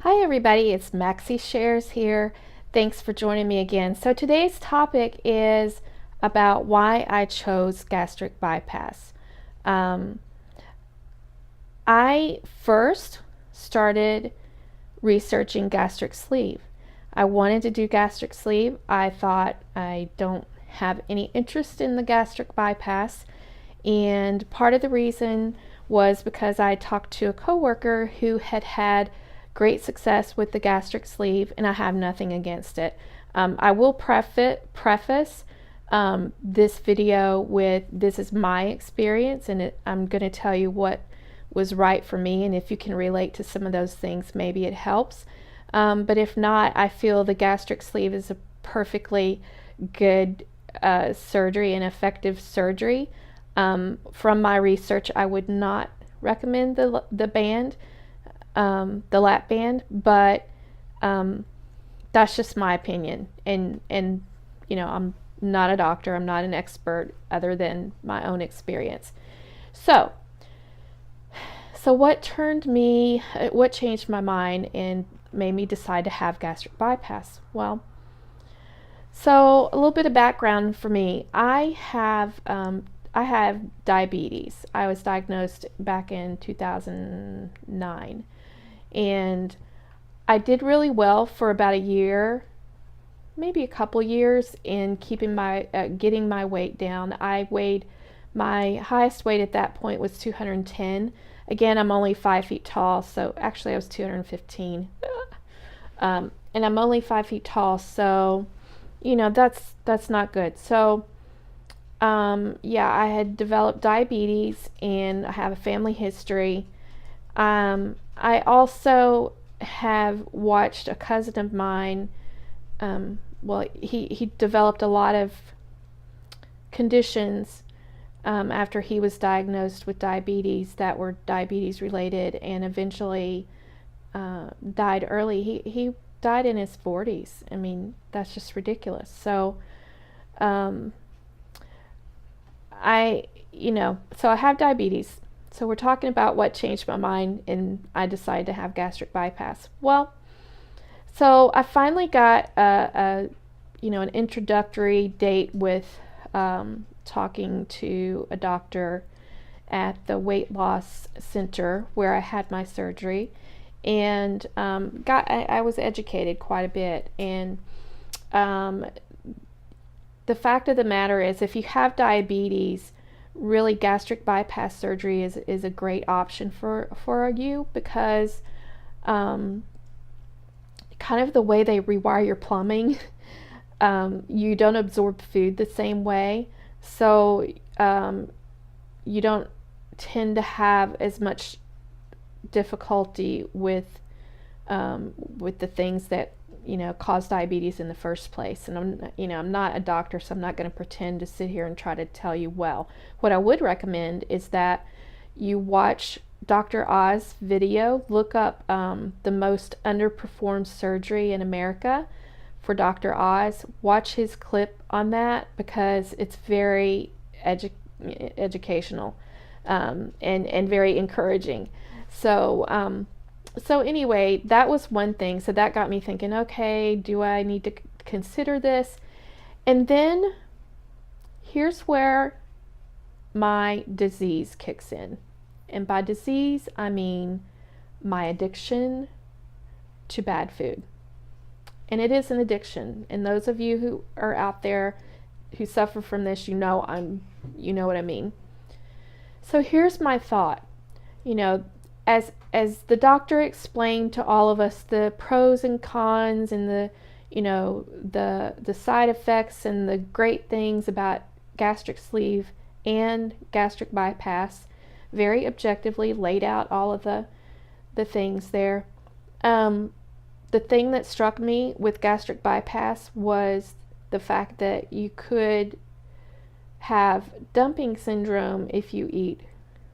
Hi everybody, it's Maxie Shares here. Thanks for joining me again. So today's topic is about why I chose gastric bypass. Um, I first started researching gastric sleeve. I wanted to do gastric sleeve. I thought I don't have any interest in the gastric bypass, and part of the reason was because I talked to a coworker who had had great success with the gastric sleeve, and I have nothing against it. I will preface this video with this is my experience, and I'm going to tell you what was right for me, and if you can relate to some of those things, maybe it helps. But if not, I feel the gastric sleeve is a perfectly good surgery and effective surgery. From my research, I would not recommend the band, the lap band, but that's just my opinion. And you know, I'm not a doctor. I'm not an expert other than my own experience. So what changed my mind and made me decide to have gastric bypass? Well, so a little bit of background for me. I have diabetes. I was diagnosed back in 2009, and I did really well for about a year, maybe a couple years, in keeping getting my weight down. My highest weight at that point was 210. Again, I'm only 5 feet tall, so actually I was 215. And I'm only 5 feet tall, so you know that's not good. So yeah, I had developed diabetes and I have a family history. I also have watched a cousin of mine. He developed a lot of conditions after he was diagnosed with diabetes that were diabetes related, and eventually died early. He died in his 40s. I mean, that's just ridiculous. So so I have diabetes. So we're talking about what changed my mind and I decided to have gastric bypass. Well, so I finally got an introductory date with talking to a doctor at the weight loss center where I had my surgery, and I was educated quite a bit. And the fact of the matter is, if you have diabetes, really gastric bypass surgery is a great option for you, because kind of the way they rewire your plumbing, you don't absorb food the same way, so you don't tend to have as much difficulty with the things that cause diabetes in the first place. And I'm not a doctor, so I'm not going to pretend to sit here and try to tell you, well, what I would recommend is that you watch Dr. Oz video. Look up the most underperformed surgery in America for Dr. Oz. Watch his clip on that, because it's very educational and very encouraging. So anyway, that was one thing. So that got me thinking, okay, do I need to consider this? And then here's where my disease kicks in. And by disease, I mean my addiction to bad food. And it is an addiction. And those of you who are out there who suffer from this, you know what I mean. So here's my thought. As the doctor explained to all of us the pros and cons and the side effects and the great things about gastric sleeve and gastric bypass, very objectively laid out all of the things there. The thing that struck me with gastric bypass was the fact that you could have dumping syndrome if you eat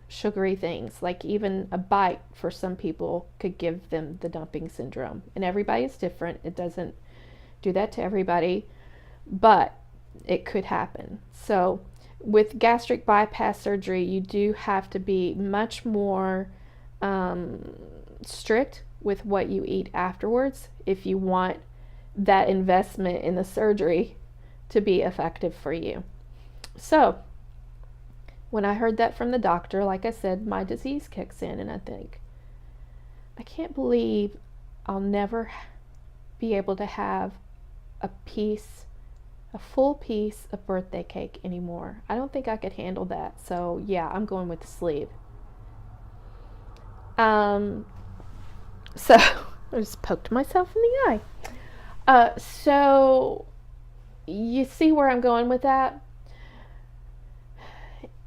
sugary things. Like even a bite for some people could give them the dumping syndrome, and everybody's different. It doesn't do that to everybody, but it could happen. So with gastric bypass surgery, you do have to be much more strict with what you eat afterwards if you want that investment in the surgery to be effective for you. So, when I heard that from the doctor, like I said, my disease kicks in, and I think, I can't believe I'll never be able to have a full piece of birthday cake anymore. I don't think I could handle that. So, yeah, I'm going with the sleeve. So, I just poked myself in the eye. So, you see where I'm going with that?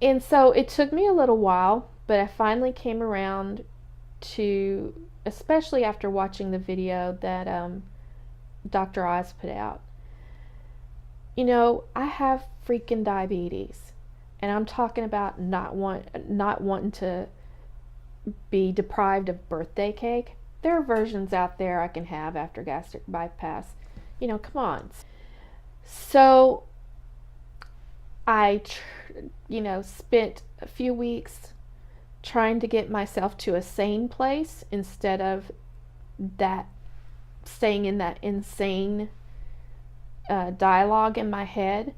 And so it took me a little while, but I finally came around to, especially after watching the video that Dr. Oz put out. You know, I have freaking diabetes, and I'm talking about not wanting to be deprived of birthday cake. There are versions out there I can have after gastric bypass. You know, come on. So I, spent a few weeks trying to get myself to a sane place instead of that staying in that insane dialogue in my head.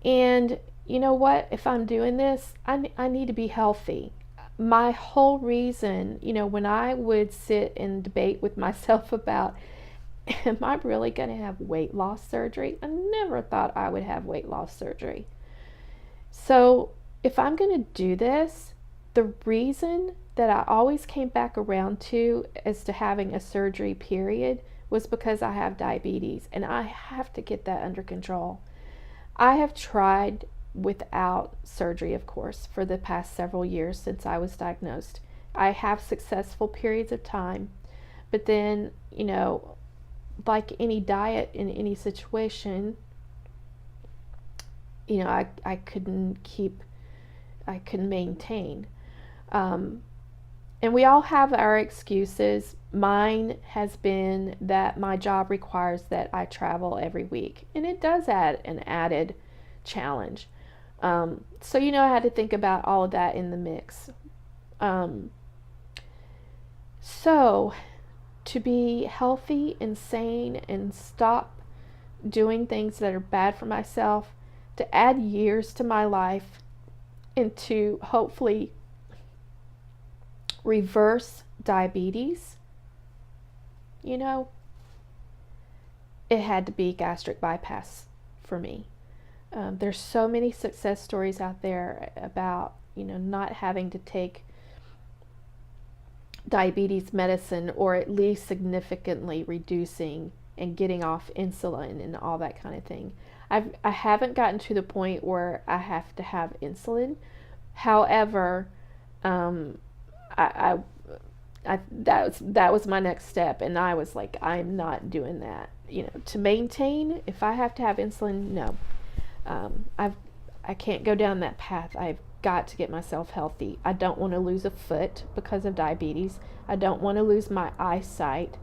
And you know what? If I'm doing this, I need to be healthy. My whole reason, when I would sit and debate with myself about, am I really going to have weight loss surgery? I never thought I would have weight loss surgery. So if I'm going to do this, the reason that I always came back around to as to having a surgery period was because I have diabetes, and I have to get that under control. I have tried without surgery, of course, for the past several years since I was diagnosed. I have successful periods of time, but then, like any diet in any situation, I couldn't maintain. And we all have our excuses. Mine has been that my job requires that I travel every week, and it does add an added challenge. So, I had to think about all of that in the mix. So, to be healthy and sane and stop doing things that are bad for myself, to add years to my life, and to hopefully reverse diabetes, it had to be gastric bypass for me. There's so many success stories out there about, not having to take diabetes medicine, or at least significantly reducing and getting off insulin and all that kind of thing. I haven't gotten to the point where I have to have insulin. However, that was my next step, and I was like, I'm not doing that. To maintain, if I have to have insulin, no. I can't go down that path. I've got to get myself healthy. I don't want to lose a foot because of diabetes. I don't want to lose my eyesight.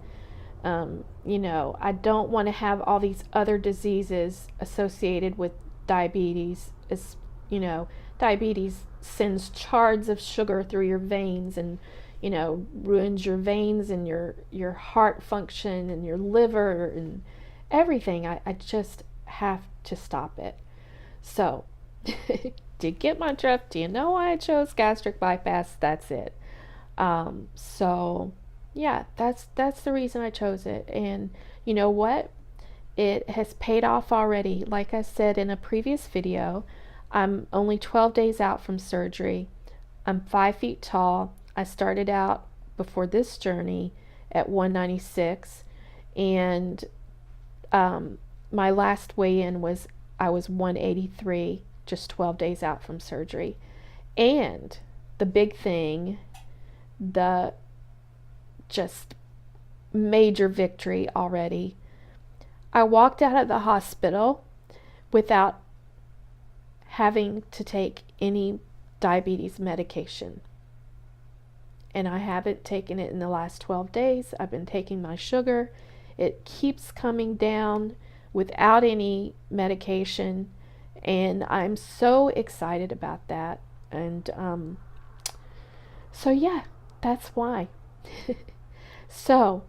I don't want to have all these other diseases associated with diabetes. Diabetes sends shards of sugar through your veins and, ruins your veins and your heart function and your liver and everything. I just have to stop it. So, to get my drift, do you know why I chose gastric bypass? That's it. So, yeah, that's the reason I chose it. And you know what? It has paid off already. Like I said in a previous video, I'm only 12 days out from surgery. I'm 5 feet tall. I started out before this journey at 196, and my last weigh-in was I was 183, just 12 days out from surgery. And the big thing, the just major victory already, I walked out of the hospital without having to take any diabetes medication. And I haven't taken it in the last 12 days. I've been taking my sugar. It keeps coming down without any medication, and I'm so excited about that. And so yeah, that's why. So,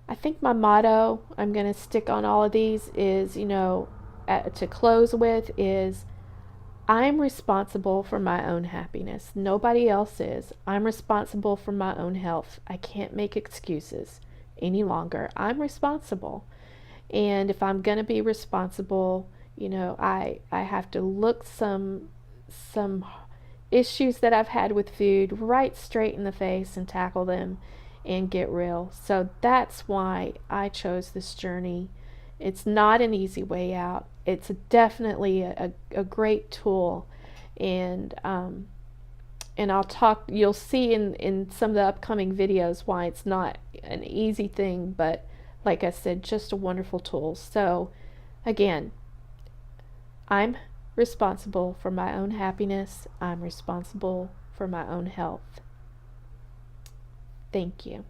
I think my motto, I'm going to stick on all of these, is, to close with, is I'm responsible for my own happiness. Nobody else is. I'm responsible for my own health. I can't make excuses any longer. I'm responsible. And if I'm going to be responsible, I have to look some issues that I've had with food right straight in the face and tackle them and get real. So that's why I chose this journey. It's not an easy way out. It's definitely a great tool, and I'll talk. You'll see in some of the upcoming videos why it's not an easy thing, but like I said, just a wonderful tool. So again, I'm responsible for my own happiness. I'm responsible for my own health. Thank you.